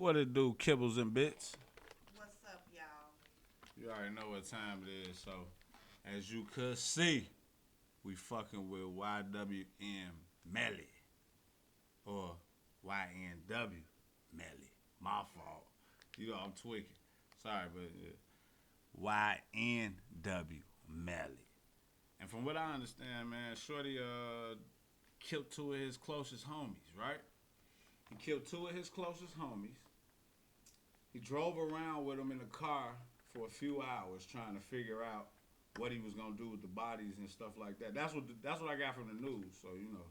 What it do, kibbles and bits? What's up, y'all? You already know what time it is, so as you could see, we fucking with YWM Melly. Or YNW Melly. My fault. You know I'm tweaking. Sorry, but YNW Melly. And from what I understand, man, Shorty killed two of his closest homies, right? He killed two of his closest homies. He drove around with them in the car for a few hours trying to figure out what he was gonna do with the bodies and stuff like that. That's what I got from the news. So you know,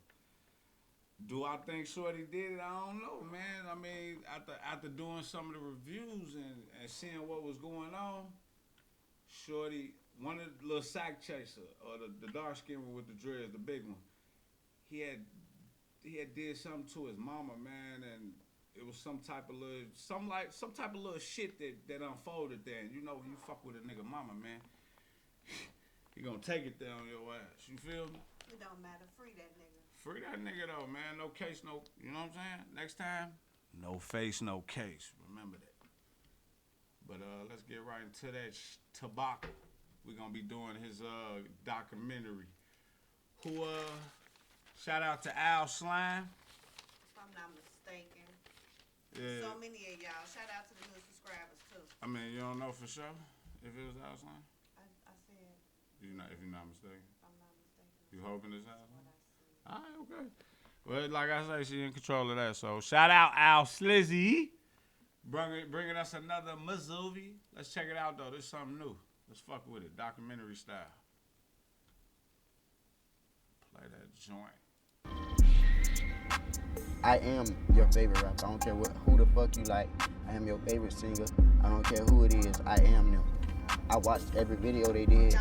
do I think Shorty did it? I don't know, man. I mean, after doing some of the reviews and seeing what was going on, Shorty, one of the little sack chaser or the dark skin one with the dreads, the big one, he had did something to his mama, man, and it was some type of little shit that unfolded there. And you know, when you fuck with a nigga mama, man, he gonna take it there on your ass. You feel me? It don't matter. Free that nigga. Free that nigga though, man. No case, no. You know what I'm saying? Next time, no face, no case. Remember that. But let's get right into that tobacco. We're gonna be doing his documentary. Who shout out to Al Slime. If I'm not mistaken. Yeah. So many of y'all. Shout out to the new subscribers too. I mean, you don't know for sure if it was Al Slime? I said. If you're not mistaken. If I'm not mistaken. You hoping it's Al That's Slime? what I see. All right, okay. Well, like I say, she in control of that. So shout out Al Slizzy, bringing us another movie. Let's check it out though. This is something new. Let's fuck with it, documentary style. Play that joint. I am your favorite rapper. I don't care who the fuck you like. I am your favorite singer. I don't care who it is. I am them. I watched every video they did,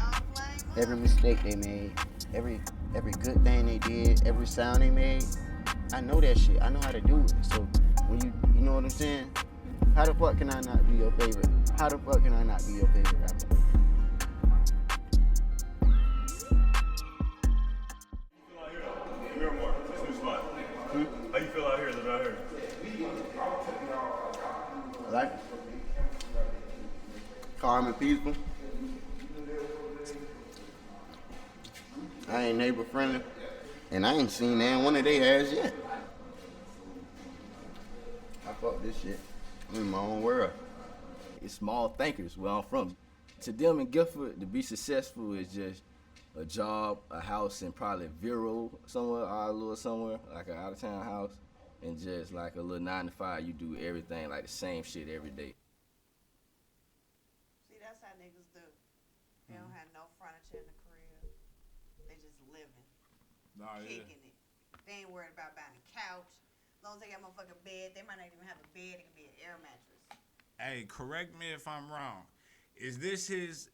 every mistake they made, every good thing they did, every sound they made. I know that shit. I know how to do it. So when you know what I'm saying? How the fuck can I not be your favorite? How the fuck can I not be your favorite rapper? How you feel out here, living out here? I like it. Calm and peaceful. I ain't neighbor friendly. And I ain't seen that one of their ass yet. I fuck this shit. I'm in my own world. It's small thinkers where I'm from. To them in Gifford, to be successful is just a job, a house, and probably Vero somewhere, or a little somewhere, like an out-of-town house, and just like a little 9 to 5, you do everything, like the same shit every day. See, that's how niggas do. They don't have no furniture in the crib. They just living, kicking it. They ain't worried about buying a couch. As long as they got a motherfucking bed, they might not even have a bed. It can be an air mattress. Hey, correct me if I'm wrong. Is this his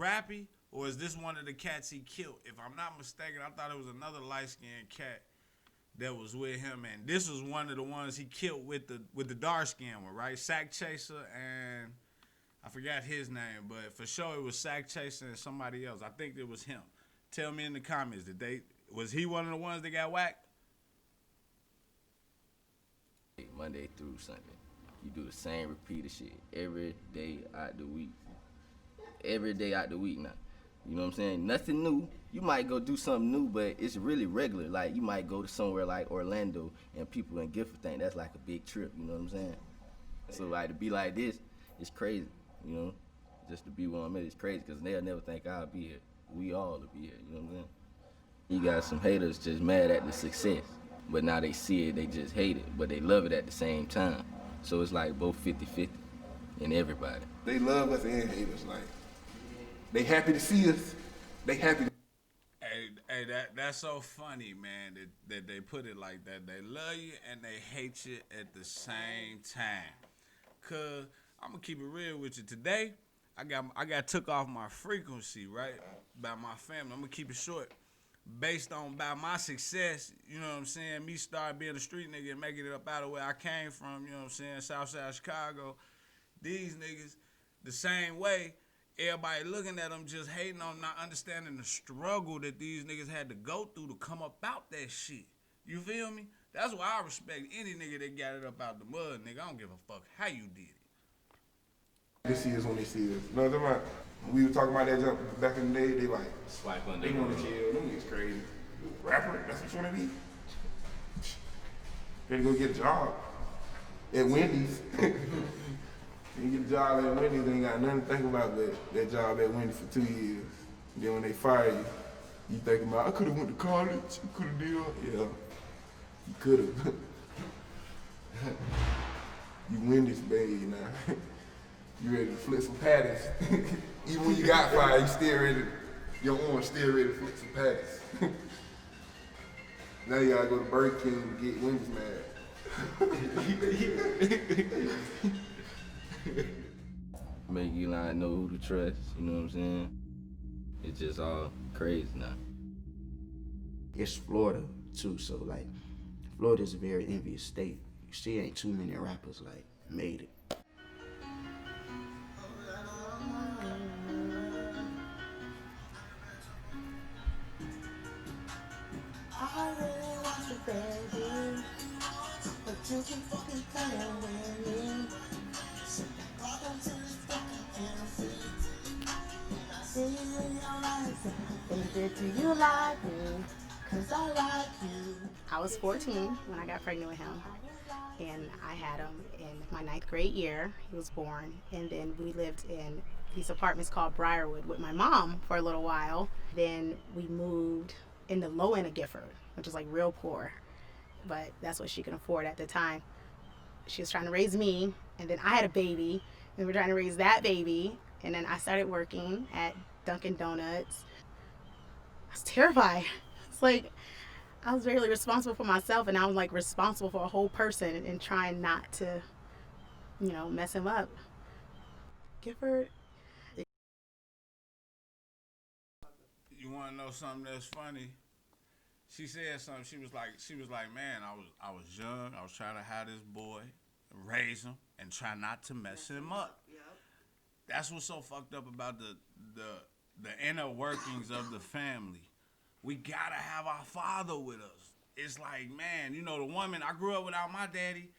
rappy? Or is this one of the cats he killed? If I'm not mistaken, I thought it was another light-skinned cat that was with him, and this was one of the ones he killed with the dark-skinned one, right? Sack Chaser, and I forgot his name, but for sure it was Sack Chaser and somebody else. I think it was him. Tell me in the comments, was he one of the ones that got whacked? Monday through Sunday. You do the same repeated shit every day out the week. Every day out the week now. You know what I'm saying? Nothing new. You might go do something new, but it's really regular. Like, you might go to somewhere like Orlando, and people in Gifford think that's like a big trip, you know what I'm saying? So, like, to be like this, it's crazy, you know? Just to be where I'm at, it's crazy, because they'll never think I'll be here. We all will be here, you know what I'm saying? You got some haters just mad at the success, but now they see it, they just hate it, but they love it at the same time. So it's like both 50-50 in everybody. They love us and hate us, like. They happy to see us. They happy to. Hey, that's so funny, man, that they put it like that. They love you and they hate you at the same time. Cause I'm gonna keep it real with you. Today, I got took off my frequency, right? By my family. I'm gonna keep it short. Based on by my success, you know what I'm saying? Me start being a street nigga and making it up out of where I came from, you know what I'm saying? Southside Chicago. These niggas, the same way. Everybody looking at them just hating on not understanding the struggle that these niggas had to go through to come up out that shit. You feel me? That's why I respect any nigga that got it up out the mud, nigga. I don't give a fuck how you did it. This is when they see us. You know what I'm talking about? We were talking about that jump back in the day. They like, Swipe on they want to kill. Them niggas crazy. Rapper, that's what you want to be? Better go get a job at Wendy's. You get a job at Wendy's, they ain't got nothing to think about but that job at Wendy's for 2 years. Then when they fire you, you think about, I could have went to college, I could have did all. Yeah, you could have. You Wendy's baby now. You ready to flip some patties. Even when you got fired, you still ready, your arm still ready to flip some patties. Now you gotta go to Burger King to get Wendy's mad. Make you not know who to trust, you know what I'm saying? It's just all crazy now. It's Florida too, so like Florida's a very envious state. You see, ain't too many rappers like made it. I really want you, baby, but you can fucking play with me. So welcome to this fucking fantasy. See you in your eyes, baby, do you like me? 'Cause I like you. I was 14 when I got pregnant with him, and I had him in my 9th grade year. He was born, and then we lived in these apartments called Briarwood with my mom for a little while. Then we moved in the low end of Gifford, which is like real poor, but that's what she could afford at the time. She was trying to raise me, and then I had a baby, and we were trying to raise that baby, and then I started working at Dunkin' Donuts. I was terrified. It's like I was really responsible for myself, and I was like responsible for a whole person and trying not to, mess him up. Gifford. You want to know something that's funny? She said something. She was like, man, I was young. I was trying to have this boy, raise him, and try not to mess him up. Yep. That's what's so fucked up about the inner workings of the family. We gotta have our father with us. It's like, man, the woman, I grew up without my daddy.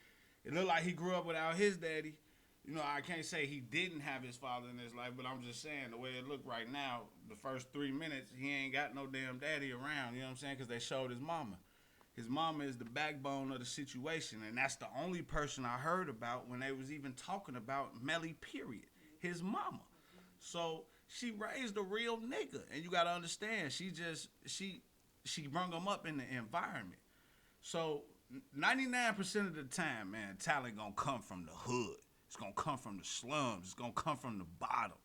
It looked like he grew up without his daddy. I can't say he didn't have his father in his life, but I'm just saying the way it looked right now, the first 3 minutes, he ain't got no damn daddy around, you know what I'm saying? Because they showed his mama. His mama is the backbone of the situation, and that's the only person I heard about when they was even talking about Melly, period. His mama. So she raised a real nigga, and you gotta understand, she brung him up in the environment. So 99% of the time, man, talent gonna come from the hood. It's gonna come from the slums. It's gonna come from the bottom.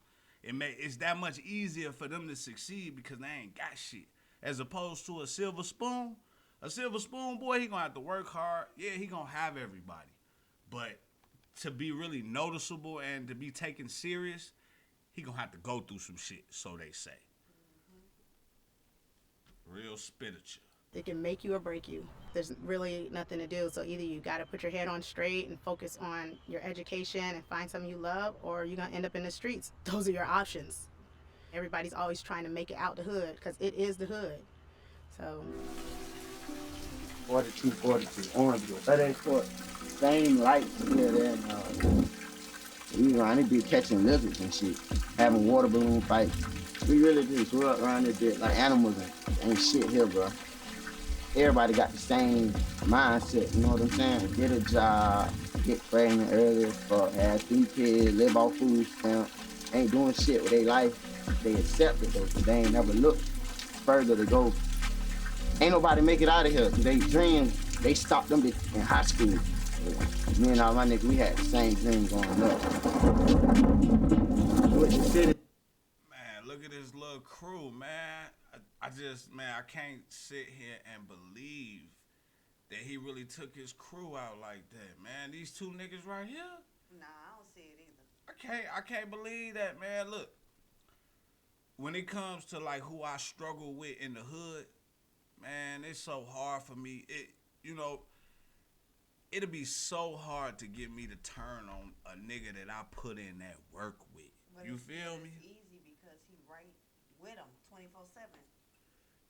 It's that much easier for them to succeed because they ain't got shit. As opposed to a silver spoon. A silver spoon boy, he gonna have to work hard. Yeah, he gonna have everybody. But to be really noticeable and to be taken serious, he gonna have to go through some shit, so they say. Real spiritual. It can make you or break you. There's really nothing to do. So either you got to put your head on straight and focus on your education and find something you love, or you're going to end up in the streets. Those are your options. Everybody's always trying to make it out the hood because it is the hood. So 42, Orangeville. That ain't court. Same lights here, there, and I need to be catching lizards and shit, having water balloon fights. We really just grew up around this bit like animals and ain't shit here, bro. Everybody got the same mindset, you know what I'm saying? Get a job, get pregnant early, have 3 kids, live off food stamps, ain't doing shit with their life. They accept it though, but they ain't never looked further to go. Ain't nobody make it out of here. They dream, they stopped them in high school. Me and all my niggas, we had the same dream going up. Man, look at this little crew, man. I can't sit here and believe that he really took his crew out like that, man. These 2 niggas right here. Nah, I don't see it either. I can't believe that, man. Look, when it comes to like who I struggle with in the hood, man, it's so hard for me. It'll be so hard to get me to turn on a nigga that I put in that work with. But You feel me? It's easy because he right with him 24/7.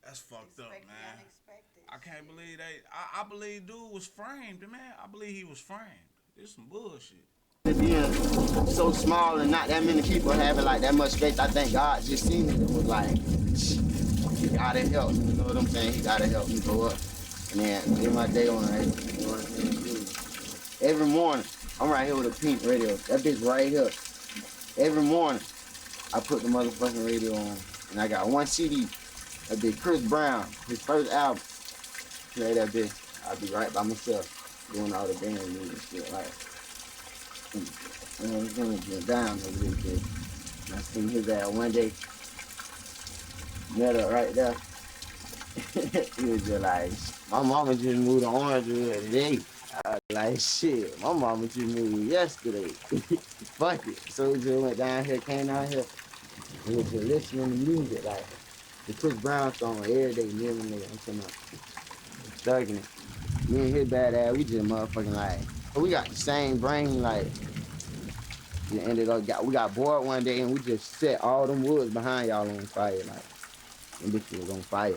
That's fucked up, Expect the man. unexpected. I can't believe they. I believe dude was framed, man. I believe he was framed. It's some bullshit. Being so small and not that many people having like that much faith, I think God just seen it and was like, he gotta help. You know what I'm saying? He gotta help me go up. And then get my day on right. You know what I'm saying? Every morning, I'm right here with a pink radio. That bitch right here. Every morning, I put the motherfucking radio on. And I got one CD. That bitch Chris Brown, his first album. Play that bitch. I'll be right by myself, doing all the band music and shit. Like, you know, it's gonna get down over this bitch. And I seen his ass one day. Met her right there. He was just like, my mama just moved to Orangewood today. I was like, shit, my mama just moved yesterday. Fuck it. So we just went down here, came down here. We was just listening to music, like the Chris Brown song every day, never nigga. I'm talking about thugging it. Me and his bad ass, we just motherfucking like, we got the same brain, like, we ended up, we got bored one day and we just set all them woods behind y'all on fire, like, and this shit was on fire.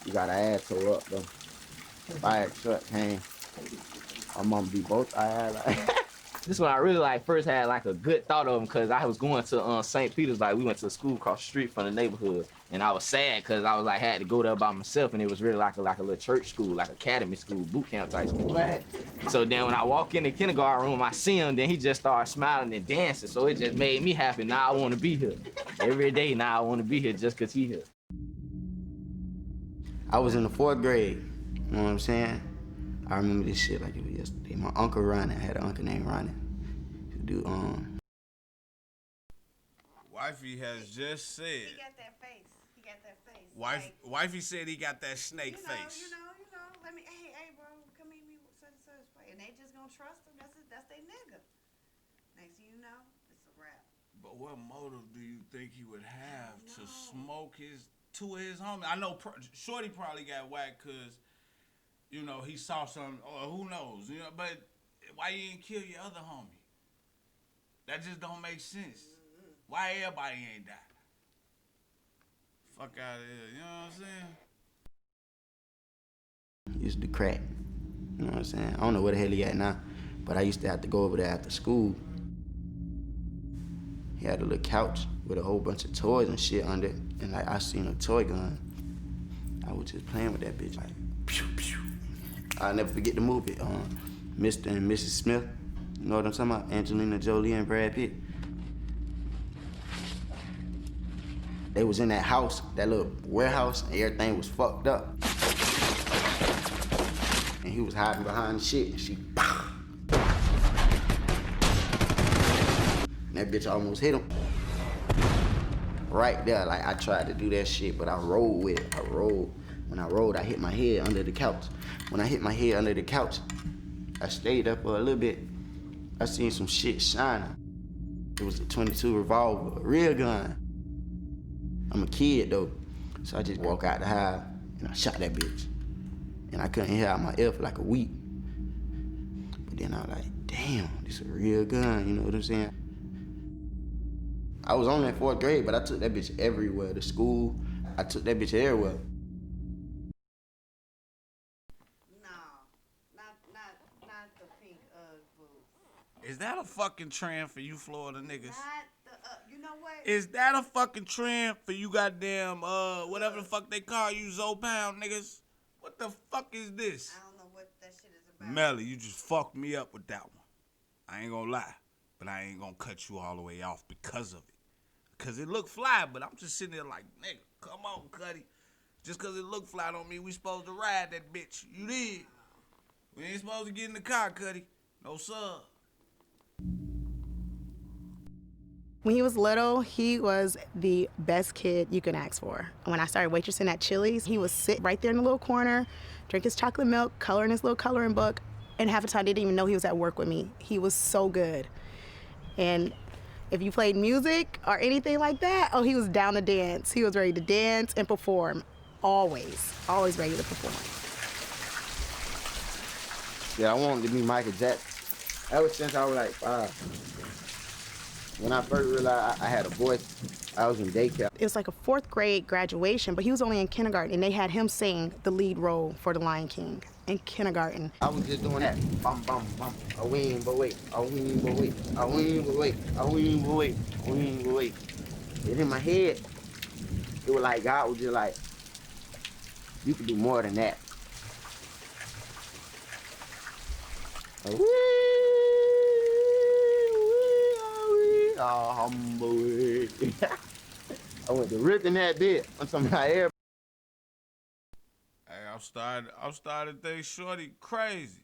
We got our ass tore up though. Fire truck came. My mama beat both our ass like. This one I really like first had like a good thought of him because I was going to St. Peter's, like we went to a school across the street from the neighborhood, and I was sad because I was like had to go there by myself, and it was really like a little church school, like academy school, boot camp type school. Right. So then when I walk in the kindergarten room, I see him, then he just started smiling and dancing, so it just made me happy. Now I want to be here every day. Now I want to be here just because he here. I was in the 4th grade. You know what I'm saying? I remember this shit like it was yesterday. My uncle Ronnie, I had an uncle named Ronnie. Wifey has just said. He got that face. He got that face. Wifey said he got that snake face. You know. Let me, hey, bro, come meet me such and such way, and they just gonna trust him. That's their nigga. Next thing you know, it's a wrap. But what motive do you think he would have to smoke two of his homies? I know Shorty probably got whacked because, you know, he saw something, or who knows, you know, but why you didn't kill your other homie? That just don't make sense. Why everybody ain't died? Fuck out of here, you know what I'm saying? Used to crack. You know what I'm saying? I don't know where the hell he at now, but I used to have to go over there after school. He had a little couch with a whole bunch of toys and shit under it, and like I seen a toy gun. I was just playing with that bitch like, pew, pew. I'll never forget the movie, Mr. and Mrs. Smith. You know what I'm talking about? Angelina Jolie and Brad Pitt. They was in that house, that little warehouse, and everything was fucked up. And he was hiding behind the shit, and she, pow! And that bitch almost hit him. Right there, like I tried to do that shit, but I rolled with it. When I rolled, I hit my head under the couch. When I hit my head under the couch, I stayed up for a little bit. I seen some shit shining. It was a .22 revolver, a real gun. I'm a kid though, so I just walk out the house and I shot that bitch. And I couldn't hear out my ear for like a week. But then I was like, damn, this is a real gun, you know what I'm saying? I was only in 4th grade, but I took that bitch everywhere. To school, I took that bitch everywhere. Is that a fucking trend for you Florida niggas? You know what? Is that a fucking trend for you goddamn, whatever the fuck they call you, Zopound niggas? What the fuck is this? I don't know what that shit is about. Melly, you just fucked me up with that one. I ain't gonna lie, but I ain't gonna cut you all the way off because of it. Cause it look fly, but I'm just sitting there like, nigga, come on, Cuddy. Just cause it look fly don't mean we supposed to ride that bitch. You did. We ain't supposed to get in the car, Cuddy. No sir. When he was little, he was the best kid you can ask for. When I started waitressing at Chili's, he would sit right there in the little corner, drink his chocolate milk, color in his little coloring book, and half the time I didn't even know he was at work with me. He was so good. And if you played music or anything like that, oh, he was down to dance. He was ready to dance and perform, always ready to perform. Yeah, I wanted to be Michael Jackson ever since I was like 5. When I first realized I had a voice, I was in daycare. It was like a 4th grade graduation, but he was only in kindergarten, and they had him sing the lead role for The Lion King in kindergarten. I was just doing that. Bum, bum, bum. A wing, but wait. A wing, but wait. A wing, but wait. A wing, but wait. A wing, but wait. And in my head, it was like God was just like, you can do more than that. A wee, humble wee. I went to ripping that bit. I'm talking about everybody. Hey, I'm starting to think Shorty crazy.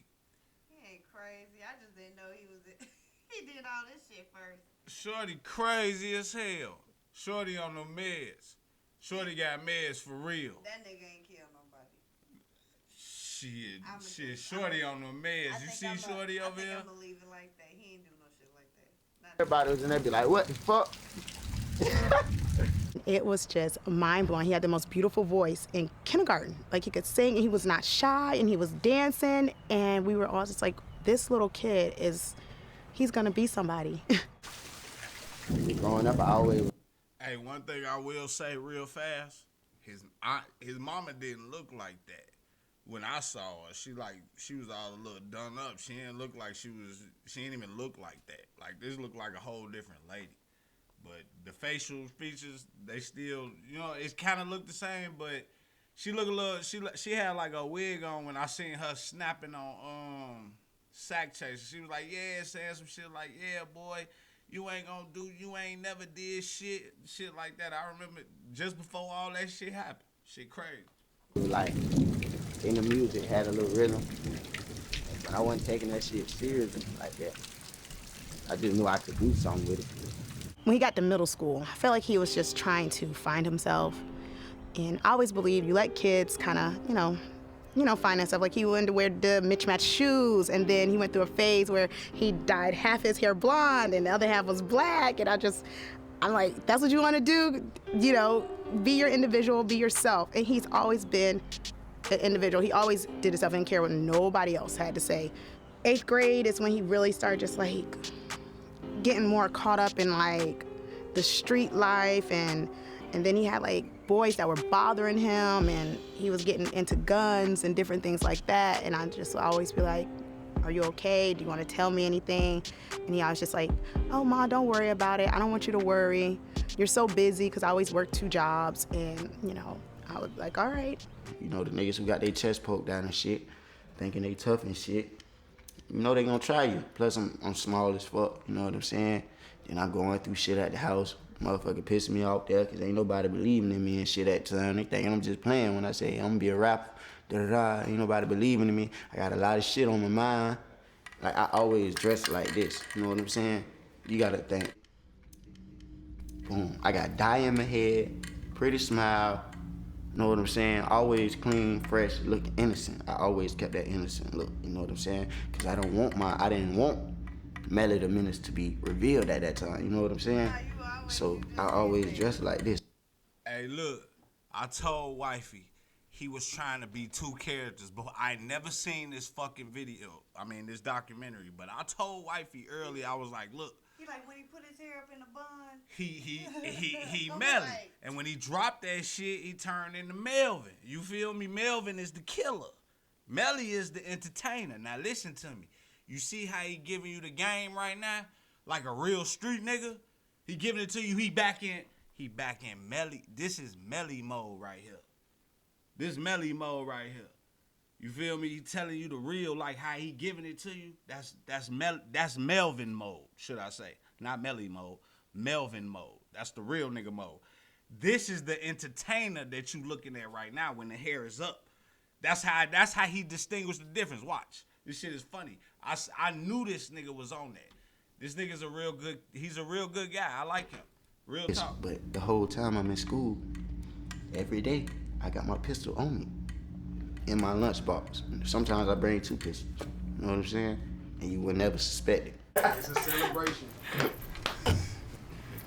He ain't crazy. I just didn't know he was. He did all this shit first. Shorty crazy as hell. Shorty on the meds. Shorty got meds for real. That nigga ain't killed nobody. Shit. Shorty on the meds. You see Shorty over here? I think I'm believe it like that. He ain't do no shit like that. Everybody was in there be like, what the fuck? It was just mind-blowing. He had the most beautiful voice in kindergarten. Like, he could sing, and he was not shy, and he was dancing, and we were all just like, this little kid he's gonna be somebody. Growing up, I always... Hey, one thing I will say real fast, his mama didn't look like that. When I saw her, she was all a little done up. She didn't look like she didn't even look like that. Like, this looked like a whole different lady. But the facial features, they still, it kind of looked the same, but she looked a little, she had like a wig on when I seen her snapping on Sack Chaser. She was like, yeah, saying some shit like, yeah, boy, you ain't never did shit like that. I remember just before all that shit happened. Shit crazy. Like, in the music, had a little rhythm, but I wasn't taking that shit seriously like that. I just knew I could do something with it. When he got to middle school, I felt like he was just trying to find himself. And I always believe you let kids kind of, find themselves. Like, he wanted to wear the mismatched shoes, and then he went through a phase where he dyed half his hair blonde and the other half was black. And I'm like, that's what you want to do? Be your individual, be yourself. And he's always been an individual. He always did himself and didn't care what nobody else had to say. 8th grade is when he really started just like getting more caught up in like the street life, and then he had like boys that were bothering him, and he was getting into guns and different things like that. And I just always be like, are you okay? Do you want to tell me anything? And he always just like, oh, Ma, don't worry about it. I don't want you to worry. You're so busy, because I always work 2 jobs. And, I was like, all right. The niggas who got their chest poked down and shit, thinking they tough and shit, they gonna try you. Plus, I'm small as fuck, you know what I'm saying? Then I'm going through shit at the house. Motherfucker pissing me off there, because ain't nobody believing in me and shit at the time. They thinking I'm just playing when I say I'm gonna be a rapper. Da-da-da. Ain't nobody believing in me. I got a lot of shit on my mind. Like, I always dress like this, you know what I'm saying? You gotta think. Boom. I got dye in my head, pretty smile, you know what I'm saying? Always clean, fresh, looking innocent. I always kept that innocent look, you know what I'm saying? Because I didn't want Melly the Menace to be revealed at that time, you know what I'm saying? So I always dressed like this. Hey, look, I told Wifey he was trying to be 2 characters, but I never seen this fucking video. I mean, this documentary. But I told Wifey early, I was like, look. He like when he put his hair up in a bun. He Melly. And when he dropped that shit, he turned into Melvin. You feel me? Melvin is the killer. Melly is the entertainer. Now listen to me. You see how he giving you the game right now? Like a real street nigga? He giving it to you. He back in Melly. This is Melly mode right here. This Melly mode right here. You feel me? He telling you the real, like how he giving it to you. That's Melvin mode, should I say? Not Melly mode. Melvin mode. That's the real nigga mode. This is the entertainer that you looking at right now when the hair is up. That's how he distinguished the difference. Watch. This shit is funny. I knew this nigga was on that. This nigga's he's a real good guy. I like him. Real talk. But the whole time I'm in school, every day, I got my pistol on me in my lunchbox. Sometimes I bring 2 pistols. You know what I'm saying? And you would never suspect it. It's a celebration.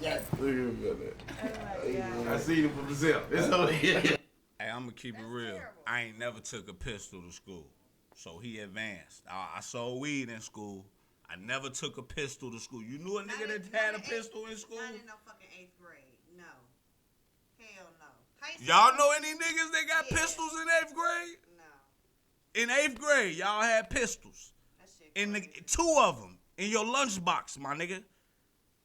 Yeah. Look at that. I see it for myself. It's over here. Hey, I'm gonna keep it real. Terrible. I ain't never took a pistol to school. So he advanced. I sold weed in school. I never took a pistol to school. You knew a nigga that had a pistol in school? Not in no fucking 8th grade. No. Y'all know any niggas that got pistols in 8th grade? No. In 8th grade, y'all had pistols. That shit In the, crazy. 2 of them in your lunchbox, my nigga.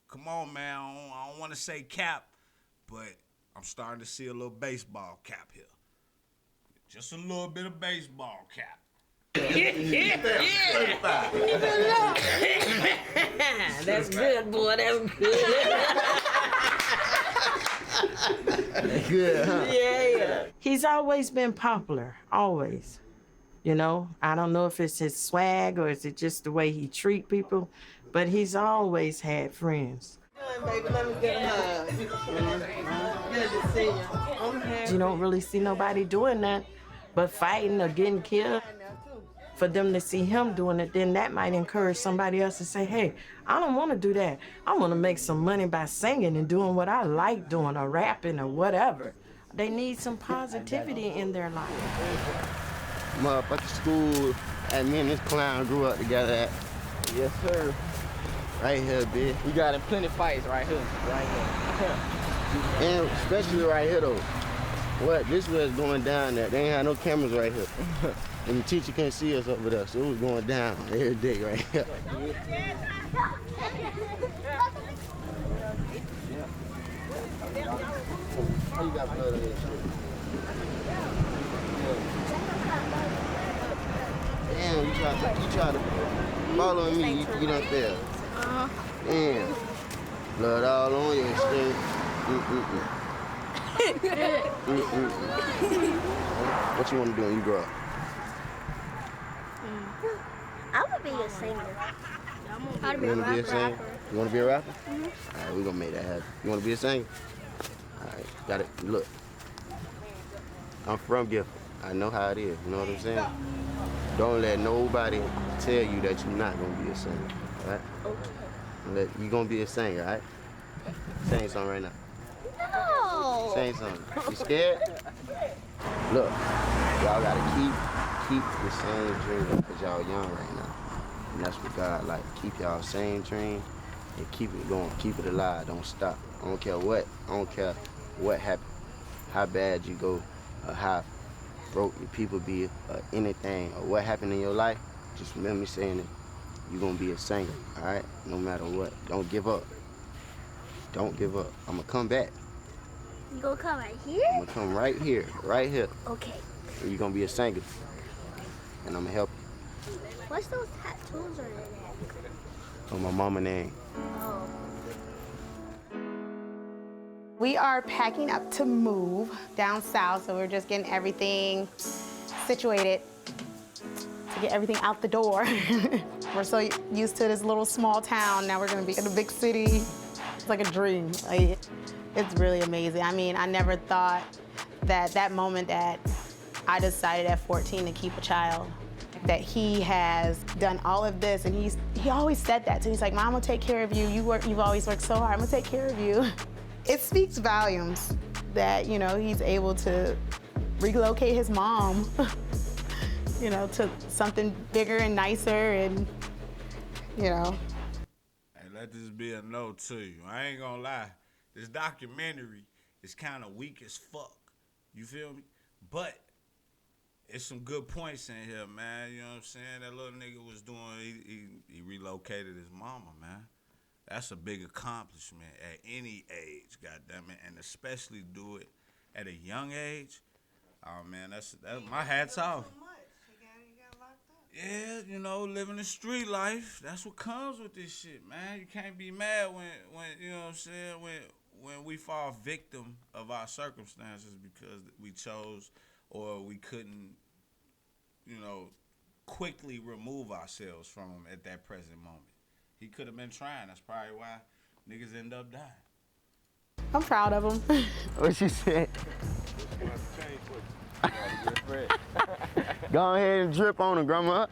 Come on, man. I don't want to say cap, but I'm starting to see a little baseball cap here. Just a little bit of baseball cap. That's good, boy. That's good. Good, huh? Yeah. He's always been popular, always. You know, I don't know if it's his swag or is it just the way he treat people, but he's always had friends. Baby, let me get a hug. Good to see you. You don't really see nobody doing that, but fighting or getting killed. For them to see him doing it, then that might encourage somebody else to say, hey, I don't want to do that. I want to make some money by singing and doing what I like doing or rapping or whatever. They need some positivity in their life. Motherfucking school and me and this clown grew up together at. Yes, sir. Right here, bitch. We got in plenty fights right here. Right here. And especially right here, though. What? This was going down there. They ain't had no cameras right here. And the teacher couldn't see us over there, so it was going down every day right here. How you got blood on your shirt? Damn, you try to follow me, you done fail. Damn. Blood all on your shirt. What you want to do when you grow up? I would be a singer. I would be You a want to be a singer? rapper. You want to be a rapper? All right, we're going to make that happen. You want to be a singer? All right, got it. Look, I'm from Gifford. I know how it is. You know what I'm saying? Don't let nobody tell you that you're not going to be a singer, all right? Okay. You're going to be a singer, all right? Sing something right now. No. Sing something. You scared? Look, y'all got to keep the same dream because y'all young right now. And that's what God like. Keep y'all same dream and keep it going. Keep it alive. Don't stop. I don't care what. I don't care what happened. How bad you go or how broke your people be or anything or what happened in your life. Just remember me saying that you're going to be a singer, all right? No matter what. Don't give up. Don't give up. I'm going to come back. You gonna come right here? I'm going to come right here. Right here. Okay. And you're going to be a singer. And I'm going to help you. What's those tattoos on your neck? On my mama name. Oh. We are packing up to move down south, so we're just getting everything situated to get everything out the door. We're so used to this little small town. Now we're gonna be in a big city. It's like a dream. Like, it's really amazing. I mean, I never thought that moment that I decided at 14 to keep a child, that he has done all of this, and he always said that. So he's like, Mom, I'm gonna take care of you. You've always worked so hard. I'm gonna take care of you. It speaks volumes that, you know, he's able to relocate his mom, you know, to something bigger and nicer and, you know. Hey, let this be a note to you. I ain't gonna lie. This documentary is kind of weak as fuck. You feel me? But it's some good points in here, man. You know what I'm saying? That little nigga was doing, he relocated his mama, man. That's a big accomplishment at any age, goddammit, and especially do it at a young age. Oh man, that's my hat's off. Yeah, you know, living the street life. That's what comes with this shit, man. You can't be mad when you know what I'm saying, when we fall victim of our circumstances because we chose or we couldn't, you know, quickly remove ourselves from them at that present moment. He could have been trying. That's probably why niggas end up dying. I'm proud of him. What she said? Go ahead and drip on her, Grandma.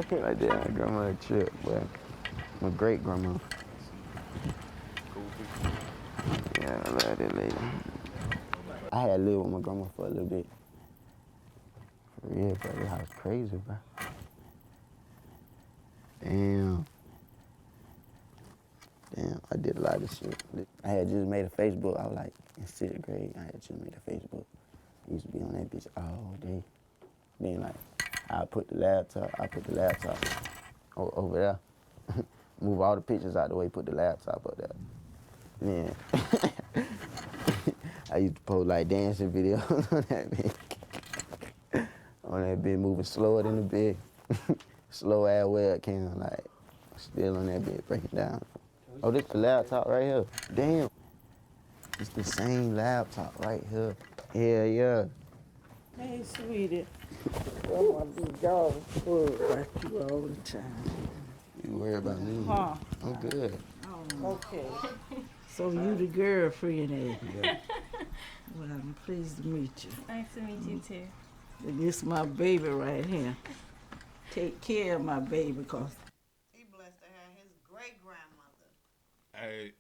Right there, Grandma trip, boy. My great grandma. Yeah, I love that lady. I had lived with my grandma for a little bit. For real, bro. This house crazy, bro. Damn. did a lot of shit. I had just made a Facebook. I was like in 6th grade. I had just made a Facebook. I used to be on that bitch all day. Then like, I put the laptop over there. Move all the pictures out the way, put the laptop up there. Then I used to post like dancing videos on that bitch. On that bitch, moving slower than the bed. Slow ass webcam, like still on that bitch, breaking down. Oh, this the laptop right here. Damn. It's the same laptop right here. Hell yeah. Hey, sweetie. Oh, my big dog worry about you all the time. You worry about me? Huh? I'm good. Okay. So you the girlfriend, eh? Yeah. Well, I'm pleased to meet you. Nice to meet you too. And this my baby right here. Take care of my baby, cause He blessed to have his great-grandmother.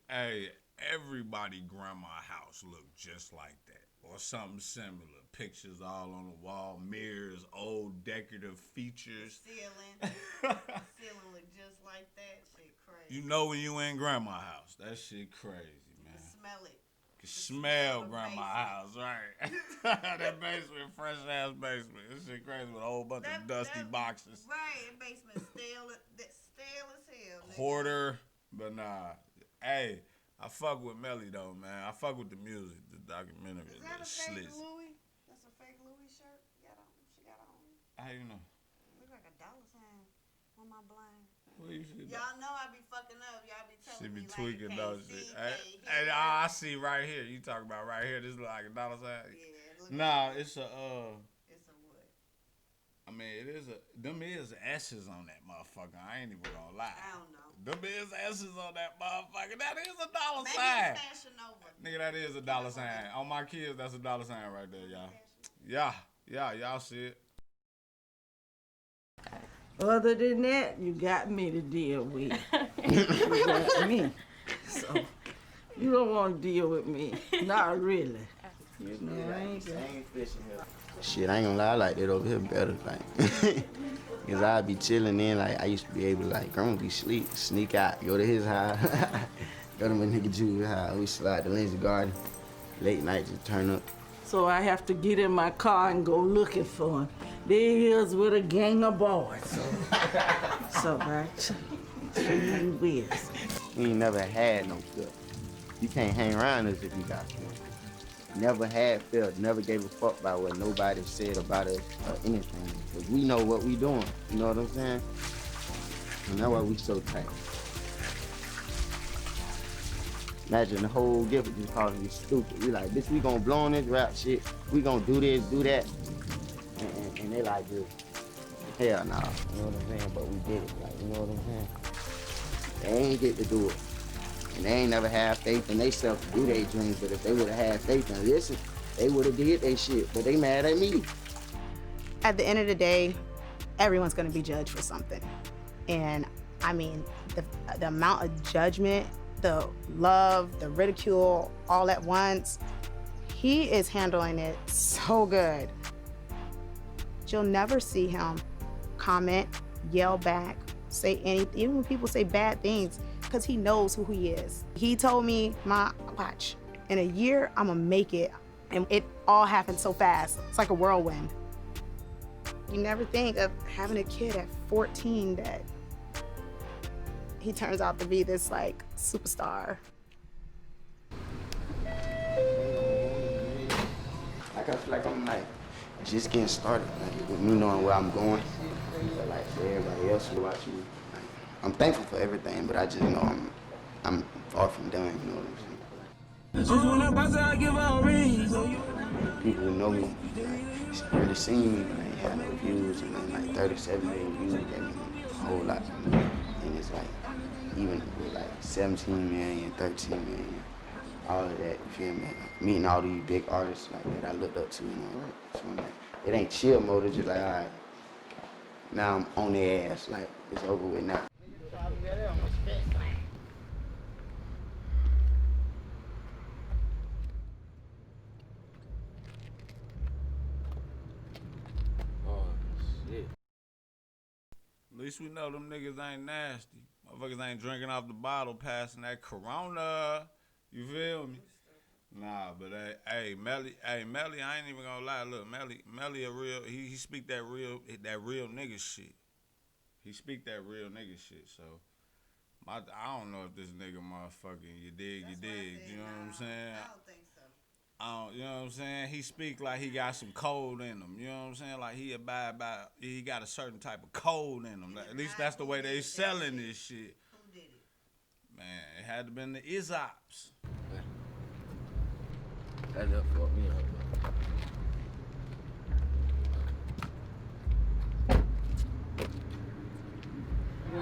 Hey, everybody grandma house look just like that. Or something similar. Pictures all on the wall, mirrors, old decorative features. Ceiling look just like that. Shit crazy. You know when you in grandma house. That shit crazy, man. Smell it. You can smell grandma house, right? That basement, fresh ass basement. This shit crazy with a whole bunch of dusty boxes. Right, that basement stale as hell. Nigga. Hoarder, but nah. Hey, I fuck with Melly though, man. I fuck with the music, the documentary. Is that a fake Louis? That's a fake Louis shirt she got on. How you know? Look like a dollar sign on my blind. What you see? Y'all know I be fucking up. Y'all be telling me tweaking like, those shit. Hey, I see right here. You talking about right here? This look like a dollar sign. Yeah. Nah, it's a It's a what? I mean, them is S's on that motherfucker. I ain't even gonna lie. I don't know. Them is S's on that motherfucker. That is a dollar Maybe sign. it's Fashion Nova. Nigga, that is a dollar sign. On my kids, that's a dollar sign right there, y'all. Yeah, y'all see it. other than that, you got me to deal with. You got me. So you don't want to deal with me. Not really. You know, I ain't fishing here. Shit, I ain't gonna lie, I like that over here better. Like, cause I'd be chilling in, like, I used to be able to, like, grandma be sleep, sneak out, go to his house, go to my nigga Judy's house, we slide to Lindsay Garden, late night just turn up. So I have to get in my car and go looking for him. There he is with a gang of boys. So I you with. We ain't never had no stuff. You can't hang around us if you got stuff. Never had felt, never gave a fuck about what nobody said about us or anything. Cause we know what we doing, you know what I'm saying? And that's why we so tight. Imagine the whole gift just calling you stupid. We like, bitch, we gonna blow on this rap shit. We gonna do this, do that. And they like, dude, hell nah, you know what I'm saying? But we did it, like, you know what I'm saying? They ain't get to do it. And they ain't never had faith in themselves to do their dreams, but if they would've had faith in this, they would've did their shit, but they mad at me. At the end of the day, everyone's gonna be judged for something. And I mean, the amount of judgment, the love, the ridicule, all at once, he is handling it so good. You'll never see him comment, yell back, say anything, even when people say bad things, because he knows who he is. He told me, watch, in a year, I'm gonna make it. And it all happened so fast. It's like a whirlwind. You never think of having a kid at 14 that he turns out to be this like superstar. Like I feel like I'm like just getting started, like, with me knowing where I'm going. But like for everybody else who watch me, like, I'm thankful for everything, but I just know I'm far from done, you know what I'm saying? People who know me, like, really seen me, but I ain't had no views, and then like 37 million views gave me a whole lot to me. And it's like, even with like 17 million, 13 million, all of that, you feel me? Meeting all these big artists like that I looked up to, you know, right? So I'm like, it ain't chill mode, it's just like, all right, now I'm on their ass, like, it's over with now. least we know them niggas ain't nasty. Motherfuckers ain't drinking off the bottle, passing that Corona. You feel me? Nah, but hey, Melly, I ain't even gonna lie. Look, Melly a real. He speak that real nigga shit. He speak that real nigga shit. So, I don't know if this nigga motherfucking you dig. You know what I'm saying? I don't think so. You know what I'm saying? He speak like he got some code in him. You know what I'm saying? Like he got a certain type of code in him. At least that's the way they selling this shit. Who did it? Man, it had to been the Izops. That just fucked me up. We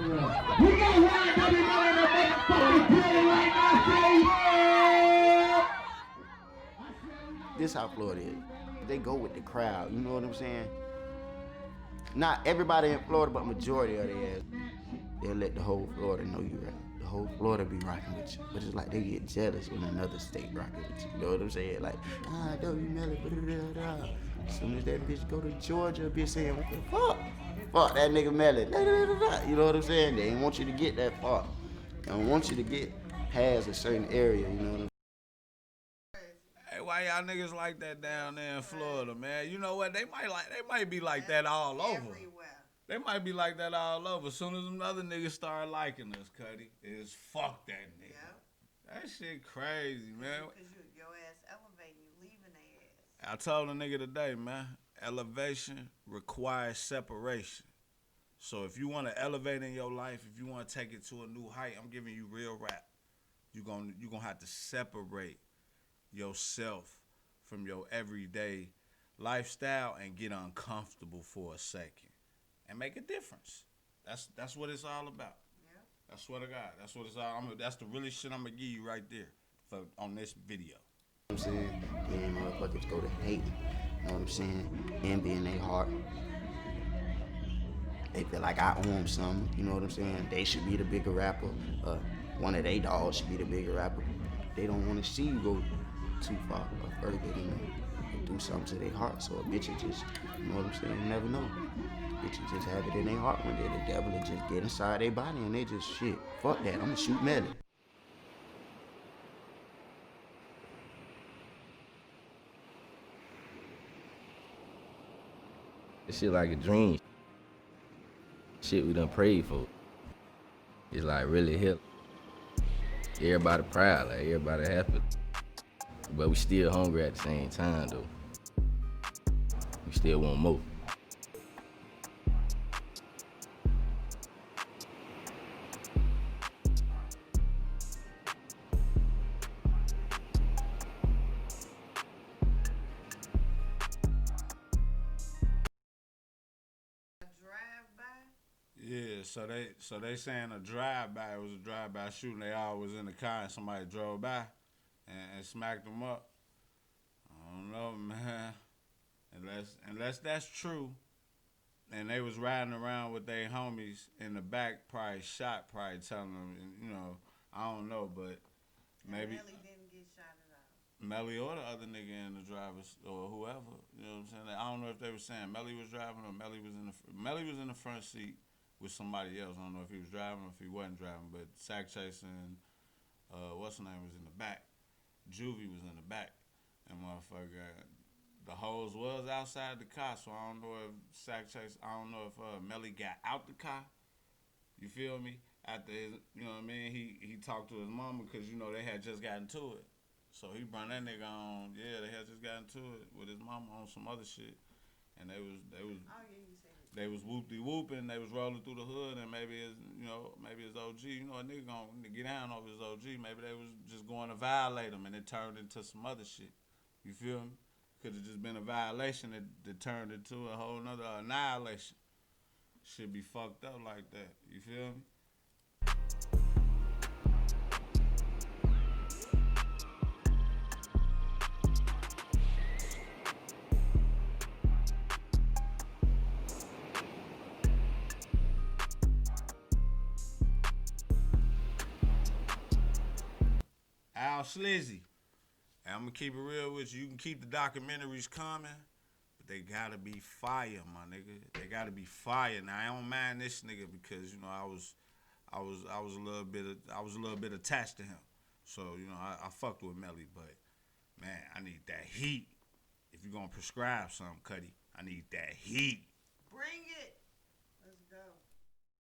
got YNW Melly in the motherfucking building right now. Say yeah! This how Florida is. They go with the crowd, you know what I'm saying? Not everybody in Florida, but majority of their ass. They'll let the whole Florida know you rap. The whole Florida be rocking with you. But it's like they get jealous when another state rocking with you. You know what I'm saying? Like, W Melly, blah. As soon as that bitch go to Georgia, bitch saying, what the fuck? Fuck that nigga Melly. You know what I'm saying? They ain't want you to get that far. They don't want you to get past a certain area, you know what I'm saying? Hey, why y'all niggas like that down there in Florida, man? You know what? They might be like that all over. Everywhere. They might be like that all over. As soon as them other niggas start liking us, Cuddy, is fuck that nigga. Yep. That shit crazy, man. Because your ass elevating, you leaving their ass. I told a nigga today, man, elevation requires separation. So if you want to elevate in your life, if you want to take it to a new height, I'm giving you real rap. You're gonna have to separate yourself from your everyday lifestyle and get uncomfortable for a second and make a difference. That's what it's all about. Yeah. I swear to God, that's what it's all. That's the really shit I'm gonna give you right there on this video. You know what I'm saying? Then motherfuckers go to hate, you know what I'm saying? Envy in their heart. They feel like I owe them something, you know what I'm saying? They should be the bigger rapper. One of their dogs should be the bigger rapper. They don't want to see you go too far or further, you know, and do something to their heart. So a bitch will just, you know what I'm saying, you never know. Bitches just have it in their heart one day. The devil will just get inside their body and they just, shit, fuck that, I'm gonna shoot Melly. This shit like a dream. Shit we done prayed for. It's like really hell. Everybody proud, like everybody happy. But we still hungry at the same time though. We still want more. Yeah, so they saying a drive-by. It was a drive-by shooting. They all was in the car and somebody drove by and smacked them up. I don't know, man. Unless that's true, and they was riding around with their homies in the back, probably telling them, you know, I don't know, but maybe Melly didn't get shot at all. Melly or the other nigga in the driver's or whoever, you know what I'm saying? I don't know if they were saying Melly was driving or Melly was in the front seat with somebody else. I don't know if he was driving or if he wasn't driving, but Sack Chase and what's her name was in the back. Juvie was in the back, and motherfucker, the hoes was outside the car. So I don't know if Melly got out the car. You feel me? After his, you know what I mean? He talked to his mama because you know they had just gotten to it. So he brought that nigga on. Yeah, they had just gotten to it with his mama on some other shit, and they was. Oh yeah, you said it. They was whooping, they was rolling through the hood, and maybe his OG, you know, a nigga gonna get down over his OG. Maybe they was just going to violate him, and it turned into some other shit. You feel me? Could have just been a violation that turned into a whole nother annihilation. Should be fucked up like that. You feel me? Al Slizzy. And I'm gonna keep it real with you. You can keep the documentaries coming, but they gotta be fire, my nigga. They gotta be fire. Now I don't mind this nigga because I was a little bit attached to him. So I fucked with Melly, but man, I need that heat. If you're gonna prescribe something, Cuddy, I need that heat.